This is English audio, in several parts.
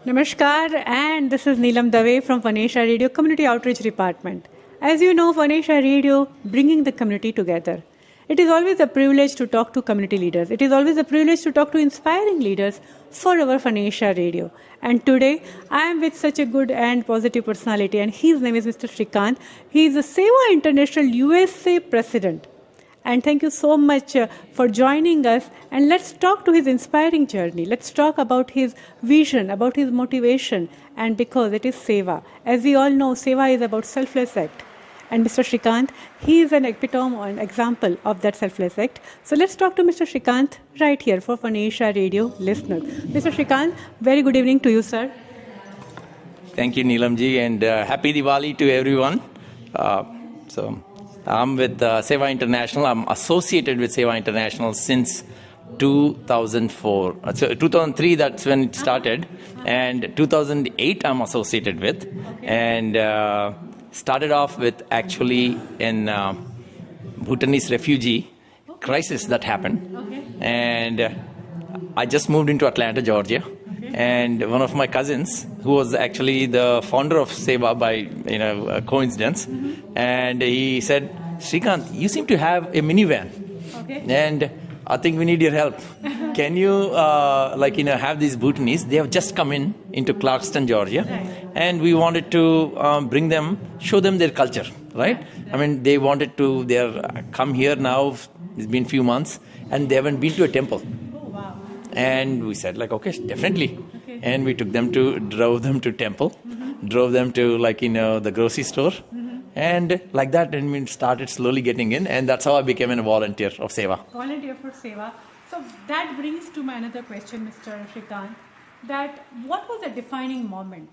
Namaskar, and this is Neelam Dave from FunAsia Radio Community Outreach Department. As you know, FunAsia Radio bringing the community together. It is always a privilege to talk to community leaders. It is always a privilege to talk to inspiring leaders for our FunAsia Radio. And today, I am with such a good and positive personality, and his name is Mr. Srikanth. He is the SEWA International USA President. And thank you so much for joining us. And let's talk to his inspiring journey. Let's talk about his vision, about his motivation. And because it is SEWA. As we all know, SEWA is about selfless act. And Mr. Srikanth, he is an epitome or an example of that selfless act. So let's talk to Mr. Srikanth right here for FunAsia Radio listeners. Mr. Srikanth, very good evening to you, sir. Thank you, Neelam ji, and happy Diwali to everyone. I'm with SEWA International. I'm associated with SEWA International since 2004. So 2003, that's when it started. And 2008, I'm associated with. And started off with actually in Bhutanese refugee crisis that happened. Okay. And I just moved into Atlanta, Georgia. And one of my cousins, who was actually the founder of SEWA by coincidence, and he said, "Srikanth, you seem to have a minivan, and I think we need your help. Can you have these Bhutanese? They have just come into Clarkston, Georgia, and we wanted to bring them, show them their culture, right? I mean, they wanted to. They're come here now. It's been a few months, and they haven't been to a temple." And we said, okay, definitely. Okay. And we drove them to temple, drove them to the grocery store, and like that, and we started slowly getting in, and that's how I became a volunteer of SEWA. Volunteer for SEWA. So that brings to my another question, Mr. Srikanth, that what was the defining moment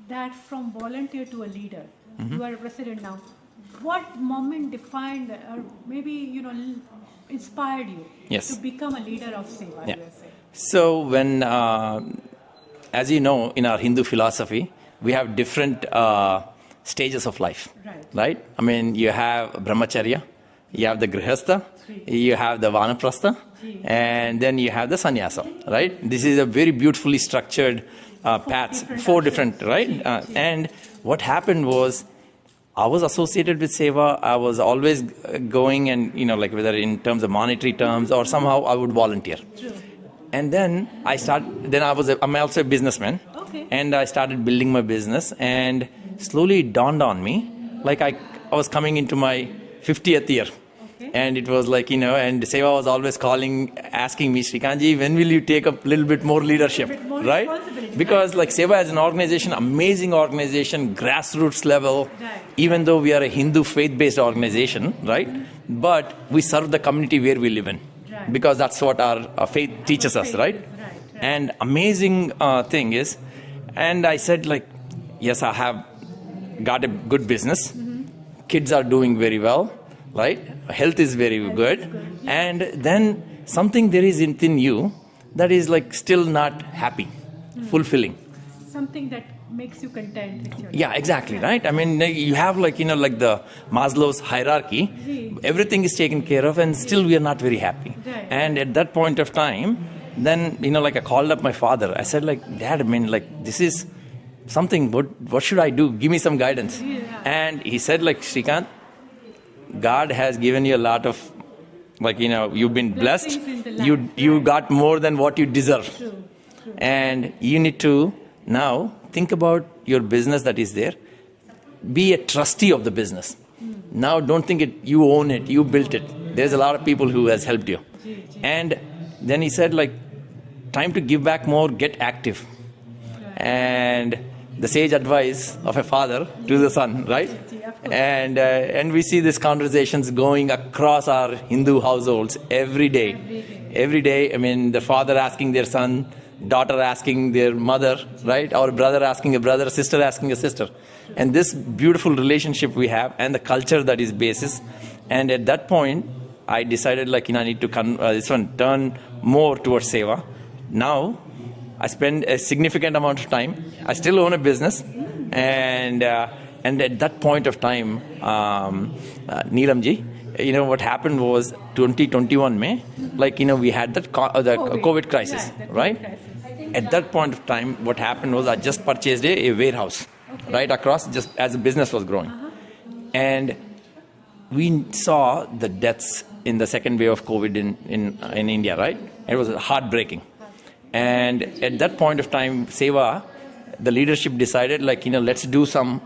that from volunteer to a leader, you are a president now, what moment defined or maybe, inspired you to become a leader of SEWA USA? So when, as you know, in our Hindu philosophy, we have different stages of life, right? I mean, you have brahmacharya, you have the grihastha, you have the vanaprastha, and then you have the sannyasa, right? This is a very beautifully structured paths, four different, right? And what happened was, I was associated with SEWA. I was always going and, whether in terms of monetary terms or somehow I would volunteer. True. And then I'm also a businessman. Okay. And I started building my business, and slowly it dawned on me, I was coming into my 50th year. Okay. And it was and SEWA was always asking me, "Srikanth, when will you take up a little bit more leadership?" Right? Because SEWA as an organization, amazing organization, grassroots level, even though we are a Hindu faith-based organization, right? But we serve the community where we live in. Because that's what our faith teaches us, right? And amazing thing is, and I said yes, I have got a good business. Kids are doing very well, right? Health is very good. And then something there is within you that is still not happy, fulfilling. Something that makes you content with your life. Yeah, exactly, right? I mean, you have the Maslow's hierarchy, everything is taken care of, and still we are not very happy. Right. And at that point of time, then, I called up my father. I said, "Dad, I mean, this is something, what should I do? Give me some guidance." Yeah. And he said, "Srikanth, God has given you a lot of, you've been blessed. You got more than what you deserve. True. And you need to now think about your business that is there. Be a trustee of the business. Now don't think you own it, you built it. There's a lot of people who has helped you." And then he said, time to give back more, get active. And the sage advice of a father to the son, right? And we see these conversations going across our Hindu households every day. Every day, I mean, the father asking their son, daughter asking their mother, right? Or brother asking a brother, sister asking a sister. And this beautiful relationship we have and the culture that is basis. And at that point, I decided I need to turn more towards SEWA. Now, I spend a significant amount of time. I still own a business. And at that point of time, Neelam ji, what happened was 2021 May, we had that the COVID crisis, right? at that point of time, what happened was I just purchased a warehouse right across, just as the business was growing. And we saw the deaths in the second wave of COVID in India, right? It was heartbreaking. And at that point of time, SEWA, the leadership decided, let's do some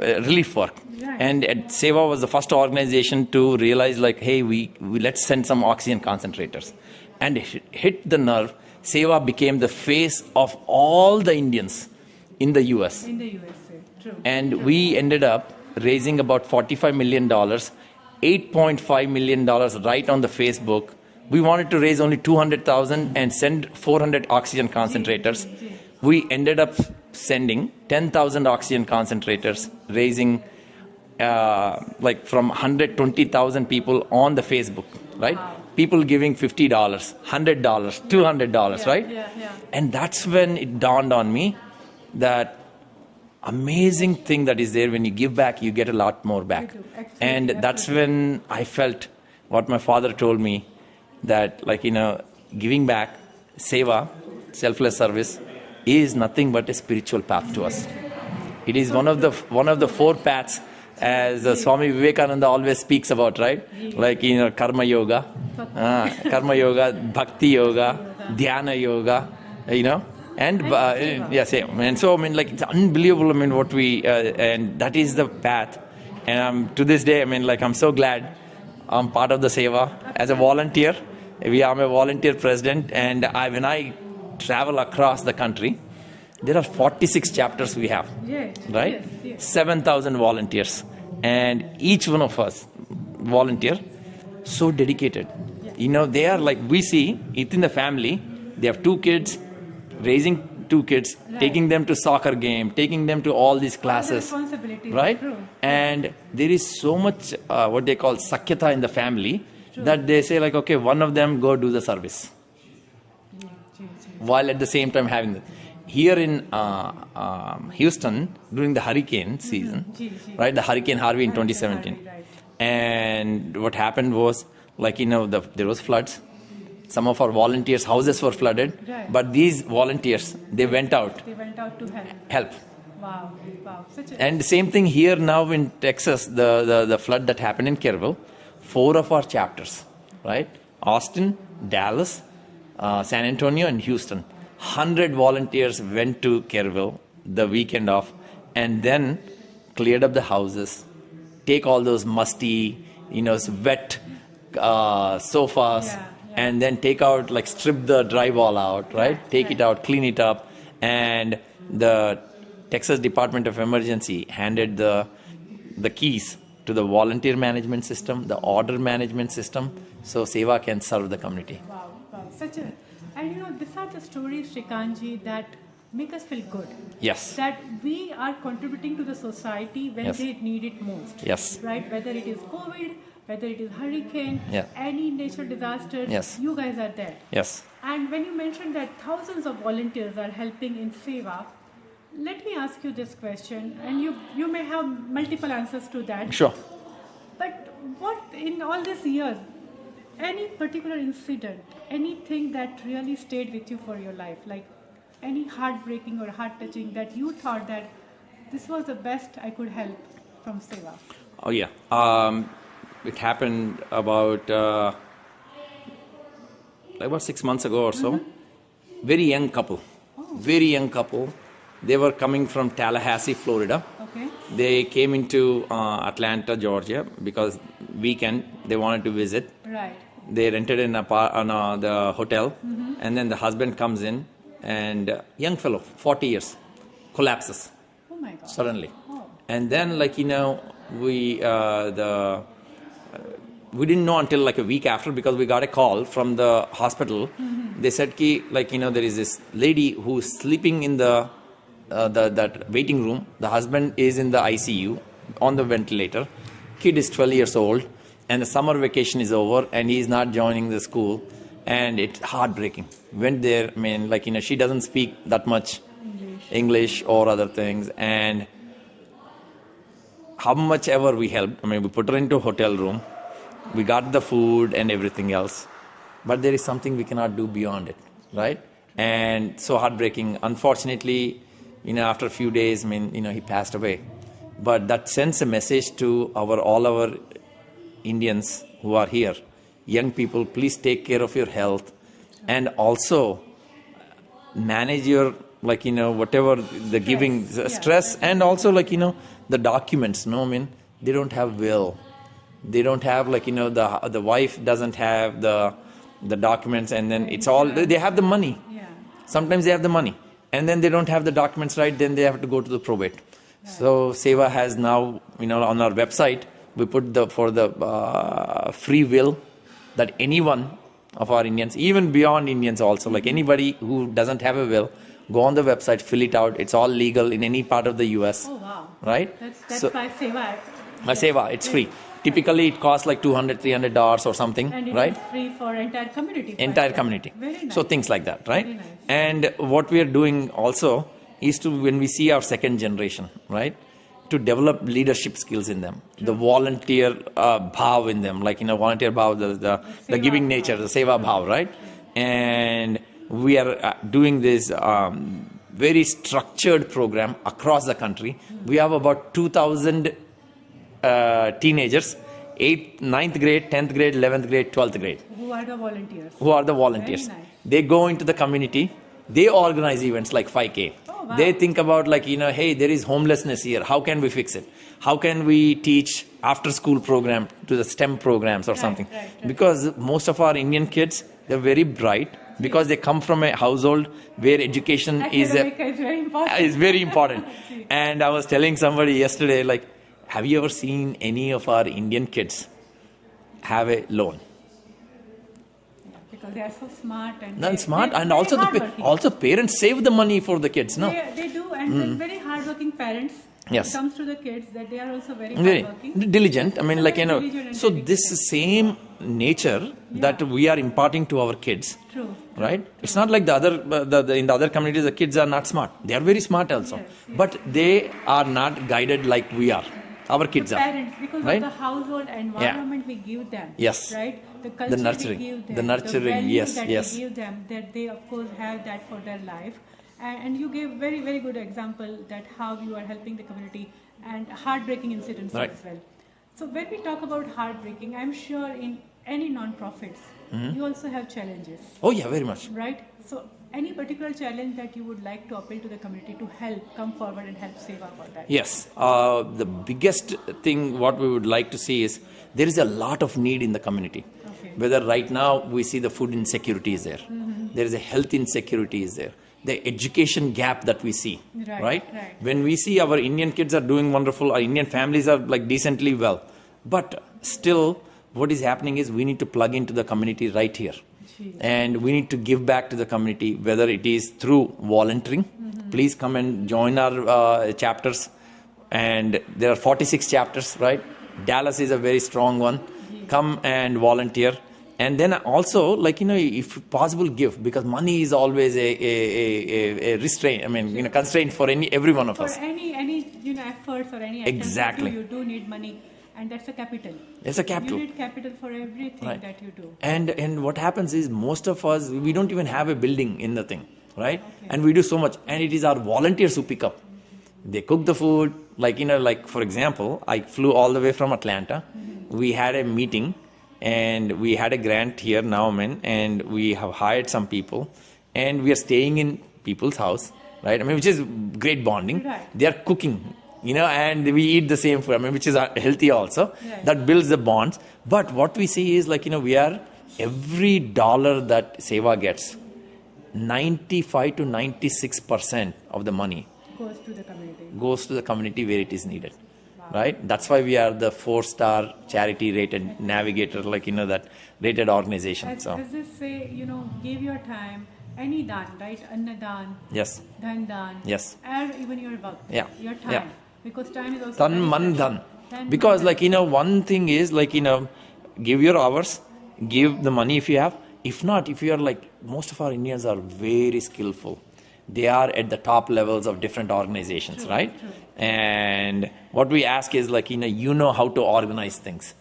relief work. And SEWA was the first organization to realize, hey, we let's send some oxygen concentrators. And it hit the nerve. SEWA became the face of all the Indians in the US. In the USA, true. And we ended up raising about $45 million, $8.5 million right on the Facebook. We wanted to raise only 200,000 and send 400 oxygen concentrators. We ended up sending 10,000 oxygen concentrators, raising from 120,000 people on the Facebook, right? Wow. People giving $50, $100, $200, right? Yeah. And that's when it dawned on me that amazing thing that is there, when you give back, you get a lot more back. And that's when I felt what my father told me, that giving back, SEWA, selfless service, is nothing but a spiritual path to us. It is one of the four paths, as Swami Vivekananda always speaks about, right? Karma yoga, bhakti yoga, dhyana yoga, and yes, and so it's unbelievable. What we and that is the path. And to this day, I'm so glad I'm part of the SEWA as a volunteer. I'm a volunteer president, and when I travel across the country, there are 46 chapters we have, right? Yes. 7,000 volunteers, and each one of us volunteer, so dedicated. They are we see it in the family. They have 2 kids, raising 2 kids, taking them to soccer game, taking them to all these classes, right? And there is so much what they call sakyata in the family, that they say okay, one of them go do the service, while at the same time having here in Houston during the hurricane season, right? The Hurricane Harvey in 2017, and what happened was there was floods. Some of our volunteers' houses were flooded, but these volunteers, they went out to help. Wow. And the same thing here now in Texas, the flood that happened in Kerrville, 4 of our chapters, right? Austin, Dallas, San Antonio, and Houston. 100 volunteers went to Kerrville the weekend off, and then cleared up the houses, take all those musty, wet sofas, and then take out, strip the drywall out, right? Take it out, clean it up. And the Texas Department of Emergency handed the keys to the volunteer management system, the order management system, so SEWA can serve the community. Wow. And these are the stories, Srikanth, that make us feel good. Yes. That we are contributing to the society when they need it most. Yes. Right? Whether it is COVID, whether it is hurricane, any natural disaster, you guys are there. Yes. And when you mentioned that thousands of volunteers are helping in SEWA, let me ask you this question, and you may have multiple answers to that. Sure. But what, in all these years, any particular incident, anything that really stayed with you for your life, like any heartbreaking or heart-touching that you thought that this was the best I could help from SEWA? Oh, yeah. It happened about 6 months ago or so. Very young couple. Very young couple. They were coming from Tallahassee, Florida. Okay. They came into Atlanta, Georgia, because weekend they wanted to visit. Right. They rented in the hotel, and then the husband comes in, and young fellow, 40 years, collapses. Oh my God. Suddenly. Oh. And then, we didn't know until a week after, because we got a call from the hospital. They said, there is this lady who's sleeping in that waiting room. The husband is in the ICU on the ventilator. Kid is 12 years old, and the summer vacation is over, and he is not joining the school, and it's heartbreaking. Went there, she doesn't speak that much English or other things, and how much ever we helped. We put her into a hotel room, we got the food and everything else, but there is something we cannot do beyond it, right? And so heartbreaking. Unfortunately, after a few days, he passed away. But that sends a message to all our Indians who are here. Young people, please take care of your health, and also manage your, whatever the giving stress, and also the documents. They don't have will. They don't have the wife doesn't have the documents, and then it's all, they have the money. Sometimes they have the money, and then they don't have the documents right, then they have to go to the probate. So SEWA has now, on our website, we put for the free will, that anyone of our Indians, even beyond Indians also, like anybody who doesn't have a will, go on the website, fill it out. It's all legal in any part of the US. Oh, wow. Right? That's by SEWA. By SEWA, it's free. Typically, it costs like $200, $300 or something, and it right? is free for entire community. Entire community. Very nice. So things like that, right? Very nice. And what we are doing also is to, when we see our second generation, right, to develop leadership skills in them, the volunteer bhav in them, volunteer bhav, the giving nature, the seva bhav, right? And we are doing this very structured program across the country. We have about 2,000 teenagers, 8th, 9th grade, 10th grade, 11th grade, 12th grade. Who are the volunteers? Who are the volunteers. Very nice. They go into the community. They organize events like 5K. Oh, wow. They think about hey, there is homelessness here. How can we fix it? How can we teach after school program to the STEM programs or something? Right. Because most of our Indian kids, they're very bright because they come from a household where education is very important. Is very important. And I was telling somebody yesterday, have you ever seen any of our Indian kids have a loan? Because they are so smart and also parents save the money for the kids, no? They do, and very hardworking parents. Yes. It comes to the kids that they are also very hardworking. Diligent. Diligent so this same nature that we are imparting to our kids. True. Right? It's not like the other in the other communities the kids are not smart. They are very smart also. Yes. But they are not guided like we are. Our kids the are. Parents, because right? of the household environment we give them. Yes. Right? The culture nurturing. we give them. The nurturing, the values that yes. we give them, that they of course have that for their life. And you gave very, very good example that how you are helping the community and heartbreaking incidents right. as well. So when we talk about heartbreaking, I'm sure in any non-profits, you also have challenges. Oh yeah, very much. Right? So any particular challenge that you would like to appeal to the community to help come forward and help SEWA for that? Yes. The biggest thing what we would like to see is there is a lot of need in the community. Okay. Whether right now we see the food insecurity is there. There is a health insecurity is there. The education gap that we see, right? When we see our Indian kids are doing wonderful, our Indian families are decently well, but still what is happening is we need to plug into the community right here. And we need to give back to the community, whether it is through volunteering. Please come and join our chapters. And there are 46 chapters, right? Dallas is a very strong one. Come and volunteer. And then also, if possible, give, because money is always a restraint. Constraint for every one of us. For any efforts or any exactly. You do need money, and that's a capital. It's a capital. You need capital for everything that you do. And what happens is most of us, we don't even have a building in the thing, right? Okay. And we do so much, and it is our volunteers who pick up. They cook the food, for example, I flew all the way from Atlanta. We had a meeting. And we had a grant here now, and we have hired some people, and we are staying in people's house, right? Which is great bonding. Right. They are cooking, and we eat the same food, which is healthy also. Right. That builds the bonds. But what we see is we are, every dollar that SEWA gets, 95 to 96% of the money goes to the community. Goes to the community where it is needed. Right? That's why we are the 4-star charity rated navigator, that rated organization. As they say, give your time, any dan, right? Anna dan. Yes. Dhan dan. Yes. And even your work. Yeah. Your time. Yeah. Because time is also. Tan man dhan. Because one thing is give your hours, give the money if you have. If not, if you are most of our Indians are very skillful. They are at the top levels of different organizations, right? True. And what we ask is how to organize things.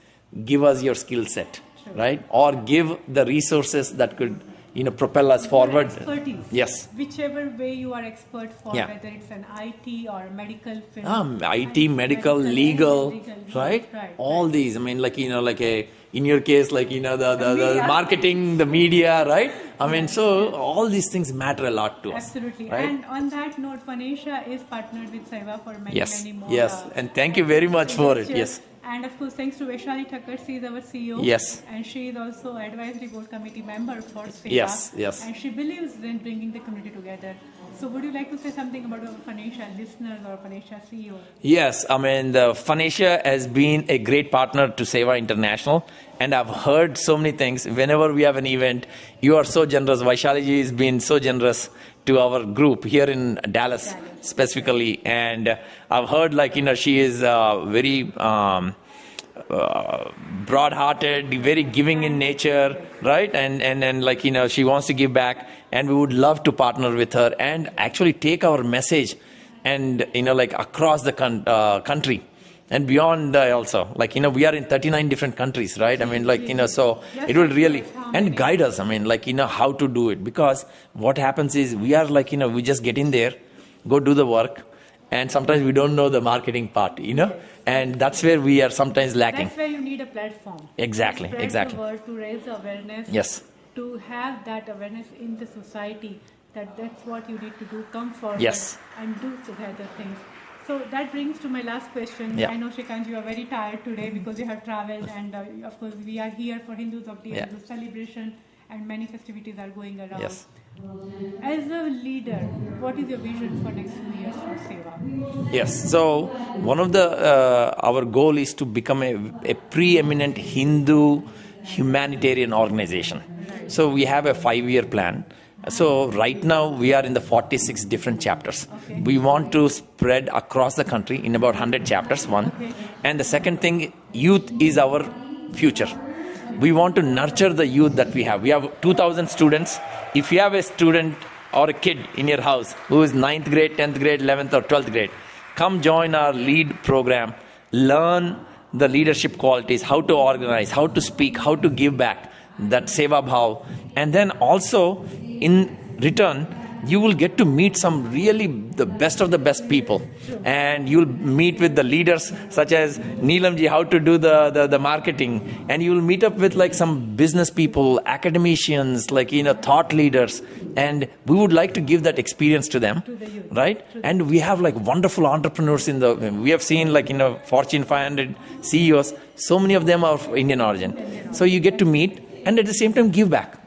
Give us your skill set, right? Or give the resources that could propel us forward. Expertise. Yes. Whichever way you are expert for, Yeah. whether it's an IT or medical field. IT, medical, legal, right? All these. I mean, in your case, the marketing, the media, right? I mean, so all these things matter a lot to us. Absolutely. Right? And on that note, FunAsia is partnered with SEWA for many more. Yes. And thank you very much for it. Yes. And of course, thanks to Vaishali Thakkar, she is our CEO. Yes. And she is also advisory board committee member for SEWA. Yes. And she believes in bringing the community together. So would you like to say something about our FunAsia listeners or FunAsia CEO? Yes, I mean, the FunAsia has been a great partner to SEWA International, and I've heard so many things. Whenever we have an event, you are so generous. Vaishali has been so generous to our group here in Dallas specifically, and I've heard she is very broad-hearted, very giving in nature, right? And she wants to give back, and we would love to partner with her and actually take our message and across the country and beyond also. We are in 39 different countries, right? I mean, so it will really and guide us. I mean, how to do it, because what happens is we are we just get in there, go do the work. And sometimes we don't know the marketing part, and that's where we are sometimes lacking. That's where you need a platform. Exactly. To spread the word, to raise awareness. Yes. To have that awareness in the society, that's what you need to do. Come forward and do together things. So that brings to my last question. Yeah. I know, Srikanth, you are very tired today because you have traveled, and of course we are here for Hindus of the celebration, and many festivities are going around. Yes. As a leader, what is your vision for next few years for SEWA? Yes. So one of our goal is to become a preeminent Hindu humanitarian organization. So we have a 5-year plan. So right now we are in the 46 different chapters. Okay. We want to spread across the country in about 100 chapters, one. Okay. And the second thing, youth is our future. We want to nurture the youth that we have. We have 2,000 students. If you have a student or a kid in your house who is 9th grade, 10th grade, 11th or 12th grade, come join our LEAD program. Learn the leadership qualities, how to organize, how to speak, how to give back, that Seva Bhav. And then also, in return, you will get to meet some really the best of the best people. And you'll meet with the leaders such as Neelam ji, how to do the marketing. And you will meet up with some business people, academicians, thought leaders. And we would like to give that experience to them, right? And we have wonderful entrepreneurs we have seen Fortune 500 CEOs. So many of them are of Indian origin. So you get to meet and at the same time give back.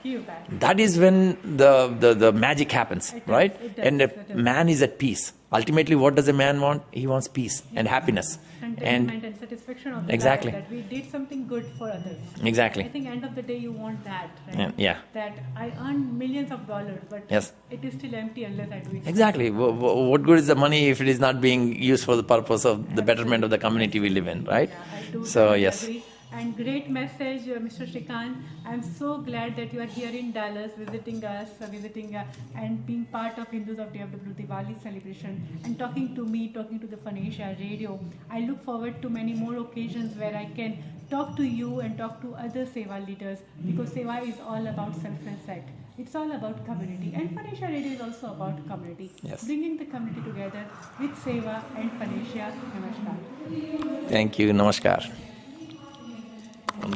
That is when the magic happens, right? And a man is at peace. Ultimately, what does a man want? He wants peace and happiness. Contentment and satisfaction of the life, that we did something good for others. Exactly. I think end of the day you want that, right? Yeah. That I earned millions of dollars, but it is still empty unless I do it. Exactly. What good is the money if it is not being used for the purpose of the betterment of the community we live in, right? Yeah, I do so, agree. And great message, Mr. Srikanth. I'm so glad that you are here in Dallas visiting us, and being part of Hindus of DFW Diwali celebration and talking to me, talking to the FunAsia Radio. I look forward to many more occasions where I can talk to you and talk to other SEWA leaders, because SEWA is all about selfless act. It's all about community, and FunAsia Radio is also about community. Yes. Bringing the community together with SEWA and FunAsia. Namaskar. Thank you. Namaskar.